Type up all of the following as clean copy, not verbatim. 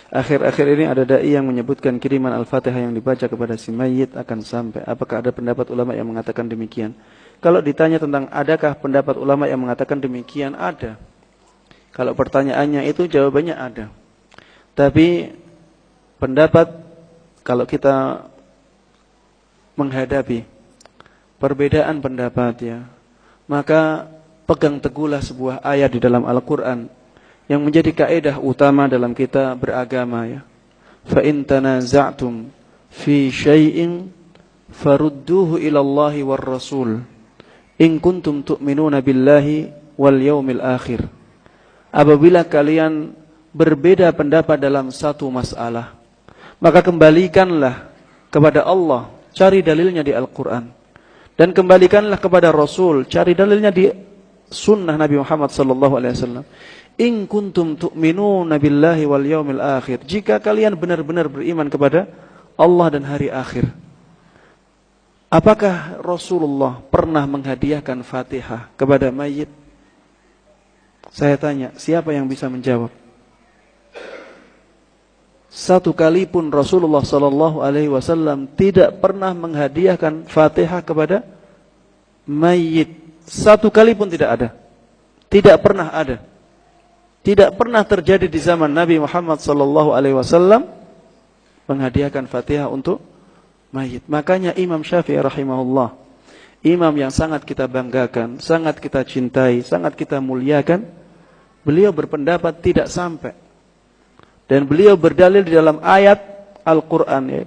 Akhir-akhir ini ada dai yang menyebutkan kiriman Al-Fatihah yang dibaca kepada si mayit akan sampai. Apakah ada pendapat ulama yang mengatakan demikian? Kalau ditanya tentang adakah pendapat ulama yang mengatakan demikian, ada. Kalau pertanyaannya itu jawabannya ada. Tapi pendapat kalau kita menghadapi perbedaan pendapat ya, maka pegang teguhlah sebuah ayat di dalam Al-Quran yang menjadi kaidah utama dalam kita beragama ya. Fa in tanaza'tum fi syai'in farudduhu ila Allahi war Rasul in kuntum tu'minuna billahi wal yaumil akhir. Apabila kalian berbeda pendapat dalam satu masalah, maka kembalikanlah kepada Allah, cari dalilnya di Al-Quran, dan kembalikanlah kepada Rasul, cari dalilnya di sunnah Nabi Muhammad sallallahu alaihi wasallam. In kuntum tu'minuna billahi wal yaumil akhir. Jika kalian benar-benar beriman kepada Allah dan hari akhir. Apakah Rasulullah pernah menghadiahkan Fatihah kepada mayit? Saya tanya, siapa yang bisa menjawab? Satu kali pun Rasulullah sallallahu alaihi wasallam tidak pernah menghadiahkan Fatihah kepada mayit. Satu kali pun tidak ada. Tidak pernah ada. Tidak pernah terjadi di zaman Nabi Muhammad sallallahu alaihi wasallam menghadiahkan Fatihah untuk mayit. Makanya Imam Syafi'i rahimahullah, imam yang sangat kita banggakan, sangat kita cintai, sangat kita muliakan, beliau berpendapat tidak sampai. Dan beliau berdalil di dalam ayat Al-Qur'an ya,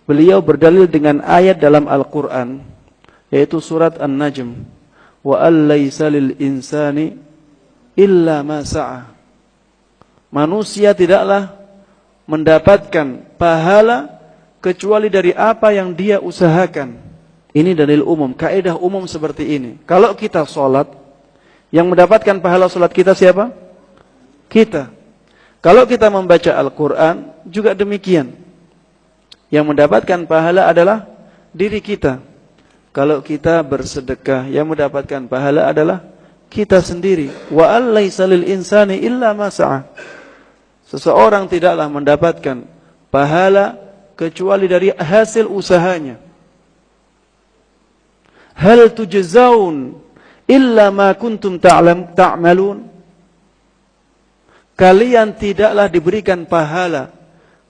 beliau berdalil dengan ayat dalam Al-Qur'an yaitu surat An-Najm. Wa allaysa lil insani illa ma sa'a. Manusia tidaklah mendapatkan pahala kecuali dari apa yang dia usahakan. Ini dalil umum, kaidah umum seperti ini. Kalau kita sholat, yang mendapatkan pahala sholat kita siapa? Kita. Kalau kita membaca Al-Quran, juga demikian. Yang mendapatkan pahala adalah diri kita. Kalau kita bersedekah, yang mendapatkan pahala adalah kita sendiri. Wa allaysa lil insani illa ma sa'a. Seseorang tidaklah mendapatkan pahala kecuali dari hasil usahanya. Hal tujzaun illa ma kuntum ta'malun. Kalian tidaklah diberikan pahala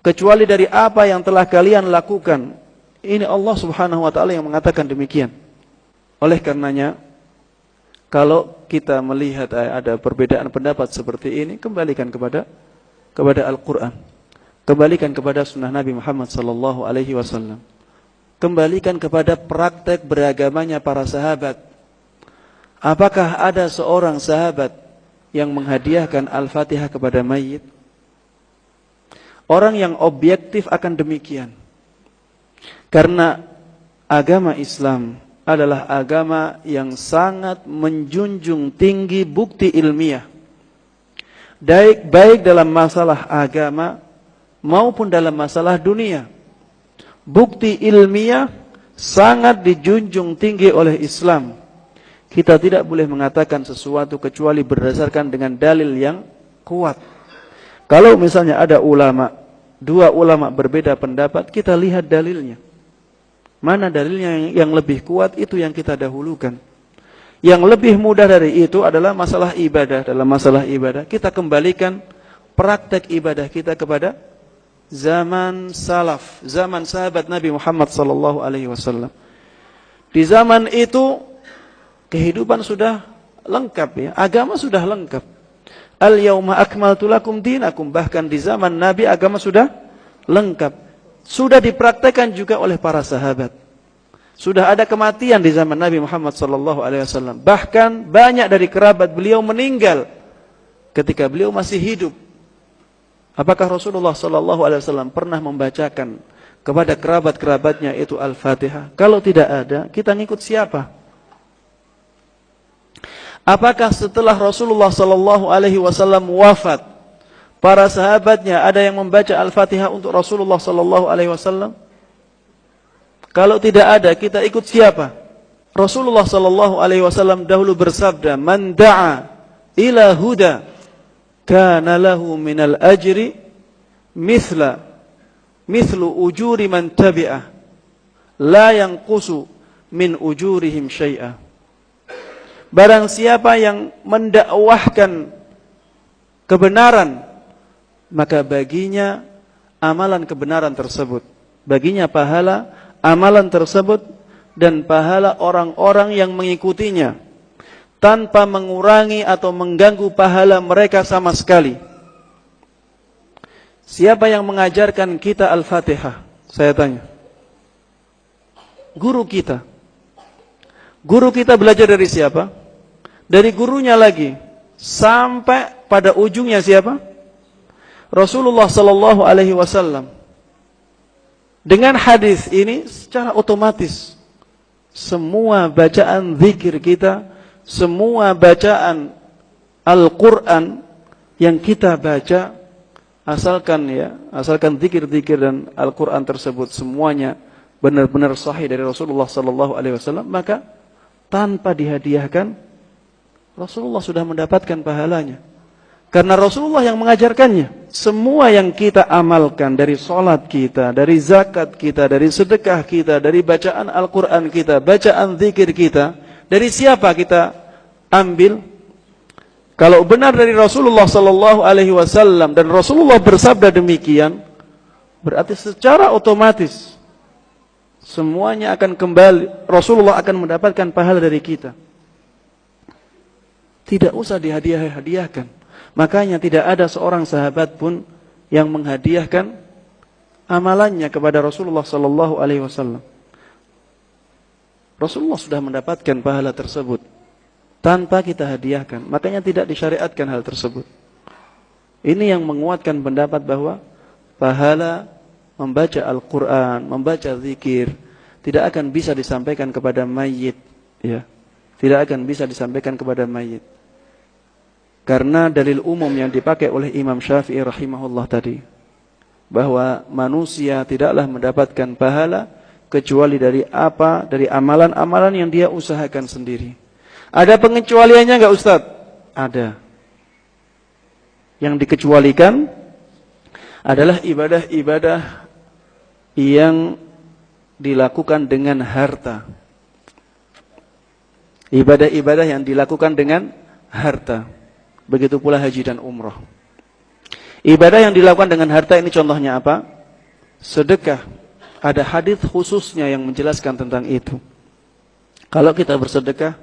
kecuali dari apa yang telah kalian lakukan. Ini Allah Subhanahu wa taala yang mengatakan demikian. Oleh karenanya, kalau kita melihat ada perbedaan pendapat seperti ini, kembalikan kepada Al-Quran. Kembalikan kepada sunnah Nabi Muhammad sallallahu alaihi wasallam. Kembalikan kepada praktek beragamanya para sahabat. Apakah ada seorang sahabat yang menghadiahkan Al-Fatihah kepada mayit? Orang yang objektif akan demikian. Karena agama Islam adalah agama yang sangat menjunjung tinggi bukti ilmiah. Baik dalam masalah agama maupun dalam masalah dunia. Bukti ilmiah sangat dijunjung tinggi oleh Islam. Kita tidak boleh mengatakan sesuatu kecuali berdasarkan dengan dalil yang kuat. Kalau misalnya ada dua ulama berbeda pendapat, kita lihat dalilnya. Mana dalilnya yang lebih kuat, itu yang kita dahulukan. Yang lebih mudah dari itu adalah masalah ibadah. Dalam masalah ibadah, kita kembalikan praktek ibadah kita kepada zaman salaf, zaman sahabat Nabi Muhammad sallallahu alaihi wasallam. Di zaman itu kehidupan sudah lengkap ya, agama sudah lengkap. Al-yauma akmaltu lakum dinakum, bahkan di zaman Nabi agama sudah lengkap. Sudah dipraktekkan juga oleh para sahabat. Sudah ada kematian di zaman Nabi Muhammad sallallahu alaihi wasallam. Bahkan banyak dari kerabat beliau meninggal ketika beliau masih hidup. Apakah Rasulullah sallallahu alaihi wasallam pernah membacakan kepada kerabat-kerabatnya itu Al-Fatihah? Kalau tidak ada, kita ngikut siapa? Apakah setelah Rasulullah sallallahu alaihi wasallam wafat, para sahabatnya ada yang membaca Al-Fatihah untuk Rasulullah sallallahu alaihi wasallam? Kalau tidak ada, kita ikut siapa? Rasulullah sallallahu alaihi wasallam dahulu bersabda, "Man da'a ila huda kana lahu minal ajri mithlu ujuri man tabi'ah la yanqusu min ujurihim syai'a. Barang siapa yang mendakwahkan kebenaran, maka baginya amalan kebenaran tersebut, baginya pahala amalan tersebut dan pahala orang-orang yang mengikutinya, tanpa mengurangi atau mengganggu pahala mereka sama sekali. Siapa yang mengajarkan kita Al-Fatihah? Saya tanya. Guru kita. Guru kita belajar dari siapa? Dari gurunya lagi. Sampai pada ujungnya siapa? Rasulullah sallallahu alaihi wasallam. Dengan hadis ini secara otomatis semua bacaan zikir kita, semua bacaan Al-Qur'an yang kita baca, asalkan zikir-zikir dan Al-Qur'an tersebut semuanya benar-benar sahih dari Rasulullah sallallahu alaihi wasallam, maka tanpa dihadiahkan Rasulullah sudah mendapatkan pahalanya. Karena Rasulullah yang mengajarkannya. Semua yang kita amalkan, dari sholat kita, dari zakat kita, dari sedekah kita, dari bacaan Al-Quran kita, bacaan zikir kita, dari siapa kita ambil? Kalau benar dari Rasulullah sallallahu alaihi wasallam dan Rasulullah bersabda demikian, berarti secara otomatis semuanya akan kembali, Rasulullah akan mendapatkan pahala dari kita. Tidak usah dihadiah-hadiahkan. Makanya tidak ada seorang sahabat pun yang menghadiahkan amalannya kepada Rasulullah sallallahu alaihi wasallam. Rasulullah sudah mendapatkan pahala tersebut tanpa kita hadiahkan. Makanya tidak disyariatkan hal tersebut. Ini yang menguatkan pendapat bahwa pahala membaca Al-Quran, membaca zikir tidak akan bisa disampaikan kepada mayit, ya. Tidak akan bisa disampaikan kepada mayit. Karena dalil umum yang dipakai oleh Imam Syafi'i rahimahullah tadi, bahwa manusia tidaklah mendapatkan pahala kecuali dari apa? Dari amalan-amalan yang dia usahakan sendiri. Ada pengecualiannya enggak Ustaz? Ada. Yang dikecualikan adalah ibadah-ibadah yang dilakukan dengan harta. Ibadah-ibadah yang dilakukan dengan harta. Begitu pula haji dan umrah. Ibadah yang dilakukan dengan harta ini contohnya apa? Sedekah. Ada hadis khususnya yang menjelaskan tentang itu. Kalau kita bersedekah,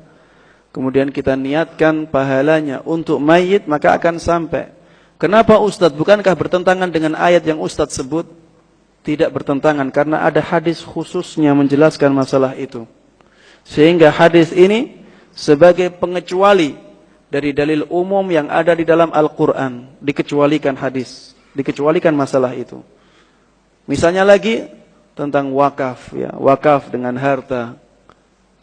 kemudian kita niatkan pahalanya untuk mayit, maka akan sampai. Kenapa Ustaz? Bukankah bertentangan dengan ayat yang Ustaz sebut? Tidak bertentangan, karena ada hadis khususnya menjelaskan masalah itu. Sehingga hadis ini sebagai pengecuali dari dalil umum yang ada di dalam Al-Quran. Dikecualikan hadis, dikecualikan masalah itu. Misalnya lagi tentang wakaf, ya, wakaf dengan harta,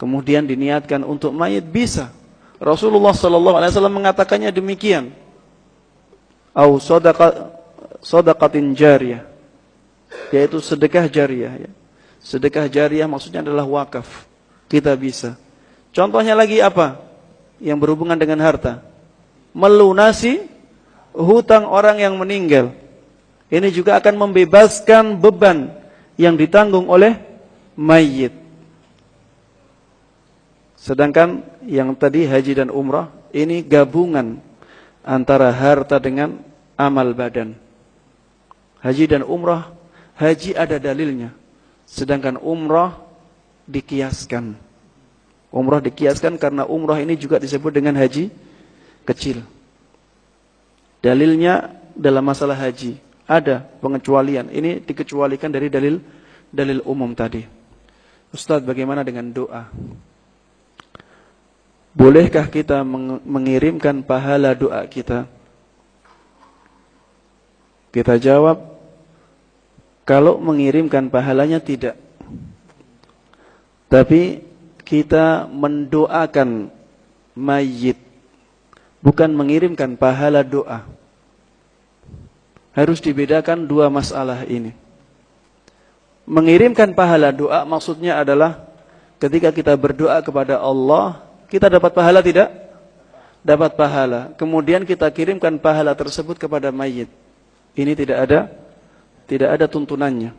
kemudian diniatkan untuk mayit, bisa. Rasulullah SAW mengatakannya demikian. Au sadaqatin jariyah, yaitu sedekah jariyah, ya. Sedekah jariyah maksudnya adalah wakaf. Kita bisa. Contohnya lagi apa? Yang berhubungan dengan harta. Melunasi hutang orang yang meninggal. Ini juga akan membebaskan beban yang ditanggung oleh mayit. Sedangkan yang tadi haji dan umrah, ini gabungan antara harta dengan amal badan. Haji dan umrah, haji ada dalilnya. Sedangkan umrah dikiaskan. Umrah dikiaskan karena umrah ini juga disebut dengan haji kecil. Dalilnya dalam masalah haji ada pengecualian. Ini dikecualikan dari dalil umum tadi. Ustaz, bagaimana dengan doa? Bolehkah kita mengirimkan pahala doa kita? Kita jawab, kalau mengirimkan pahalanya tidak. Tapi kita mendoakan mayit, bukan mengirimkan pahala doa. Harus dibedakan dua masalah ini. Mengirimkan pahala doa maksudnya adalah ketika kita berdoa kepada Allah, kita dapat pahala tidak? Dapat pahala. Kemudian kita kirimkan pahala tersebut kepada mayit. Ini tidak ada tidak ada tuntunannya.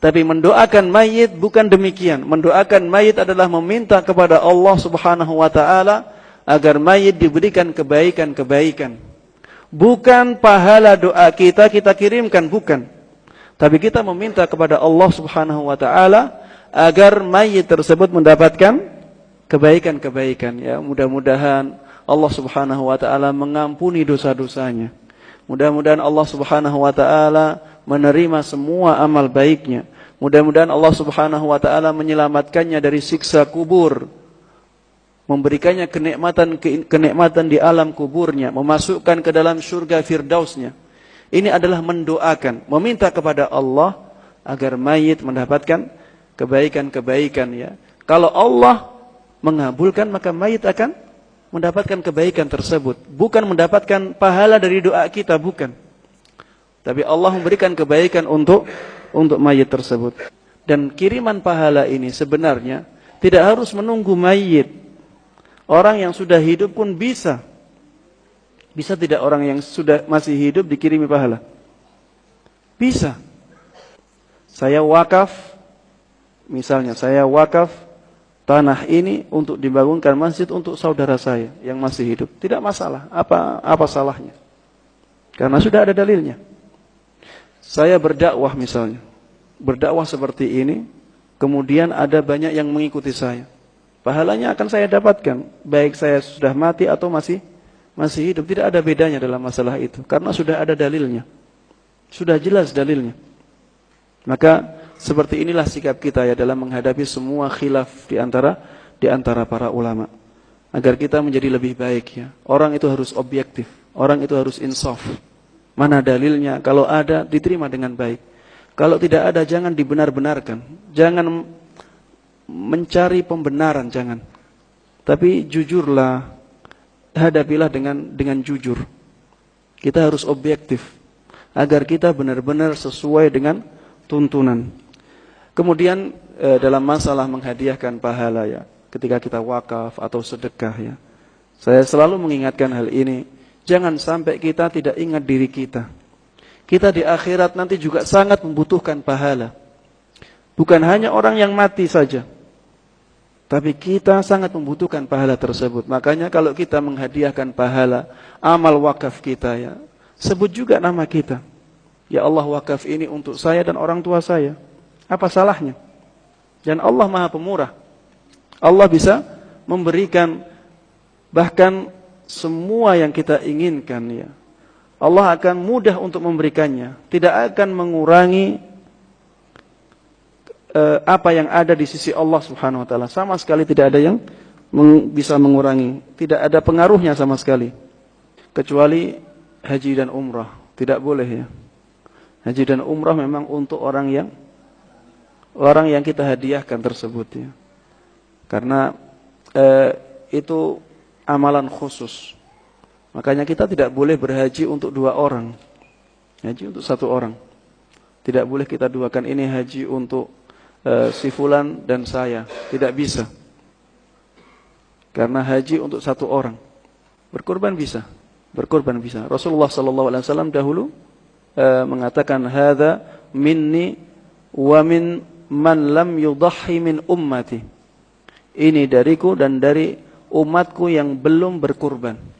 Tapi mendoakan mayit bukan demikian. Mendoakan mayit adalah meminta kepada Allah Subhanahu wa taala agar mayit diberikan kebaikan-kebaikan. Bukan pahala doa kita kirimkan, bukan. Tapi kita meminta kepada Allah Subhanahu wa taala agar mayit tersebut mendapatkan kebaikan-kebaikan, ya. Mudah-mudahan Allah Subhanahu wa taala mengampuni dosa-dosanya. Mudah-mudahan Allah Subhanahu wa taala menerima semua amal baiknya. Mudah-mudahan Allah Subhanahu wa taala menyelamatkannya dari siksa kubur, memberikannya kenikmatan di alam kuburnya, memasukkan ke dalam surga firdausnya. Ini adalah mendoakan, meminta kepada Allah agar mayit mendapatkan kebaikan-kebaikan, ya. Kalau Allah mengabulkan, maka mayit akan mendapatkan kebaikan tersebut, bukan mendapatkan pahala dari doa kita, bukan. Tapi Allah memberikan kebaikan untuk mayit tersebut. Dan kiriman pahala ini sebenarnya tidak harus menunggu mayit. Orang yang sudah hidup pun bisa. Bisa tidak orang yang sudah masih hidup dikirimi pahala? Bisa. Saya wakaf, misalnya saya wakaf tanah ini untuk dibangunkan masjid untuk saudara saya yang masih hidup. Tidak masalah. Apa salahnya? Karena sudah ada dalilnya. Saya berdakwah misalnya, berdakwah seperti ini, kemudian ada banyak yang mengikuti saya. Pahalanya akan saya dapatkan, baik saya sudah mati atau masih hidup. Tidak ada bedanya dalam masalah itu, karena sudah ada dalilnya, sudah jelas dalilnya. Maka seperti inilah sikap kita, ya, dalam menghadapi semua khilaf di antara para ulama, agar kita menjadi lebih baik, ya. Orang itu harus objektif, orang itu harus insaf. Mana dalilnya? Kalau ada, diterima dengan baik. Kalau tidak ada, jangan dibenar-benarkan. Jangan mencari pembenaran, jangan. Tapi jujurlah, hadapilah dengan jujur. Kita harus objektif, agar kita benar-benar sesuai dengan tuntunan. Kemudian dalam masalah menghadiahkan pahala, ya, ketika kita wakaf atau sedekah, ya, saya selalu mengingatkan hal ini. Jangan sampai kita tidak ingat diri kita. Kita di akhirat nanti juga sangat membutuhkan pahala. Bukan hanya orang yang mati saja, tapi kita sangat membutuhkan pahala tersebut. Makanya kalau kita menghadiahkan pahala amal wakaf kita, ya, sebut juga nama kita. Ya Allah, wakaf ini untuk saya dan orang tua saya. Apa salahnya? Dan Allah Maha Pemurah. Allah bisa memberikan bahkan semua yang kita inginkan, ya. Allah akan mudah untuk memberikannya, tidak akan mengurangi apa yang ada di sisi Allah Subhanahu wa taala. Sama sekali tidak ada yang bisa mengurangi, tidak ada pengaruhnya sama sekali. Kecuali haji dan umrah, tidak boleh, ya. Haji dan umrah memang untuk orang yang kita hadiahkan tersebut, ya. Karena itu amalan khusus. Makanya kita tidak boleh berhaji untuk 2 orang. Haji untuk 1 orang. Tidak boleh kita duakan, ini haji untuk si fulan dan saya. Tidak bisa. Karena haji untuk 1 orang. Berkorban bisa. Berkorban bisa. Rasulullah SAW dahulu mengatakan, hadza minni wa min man lam yudahhi min ummati. Ini dariku dan dari umatku yang belum berkurban.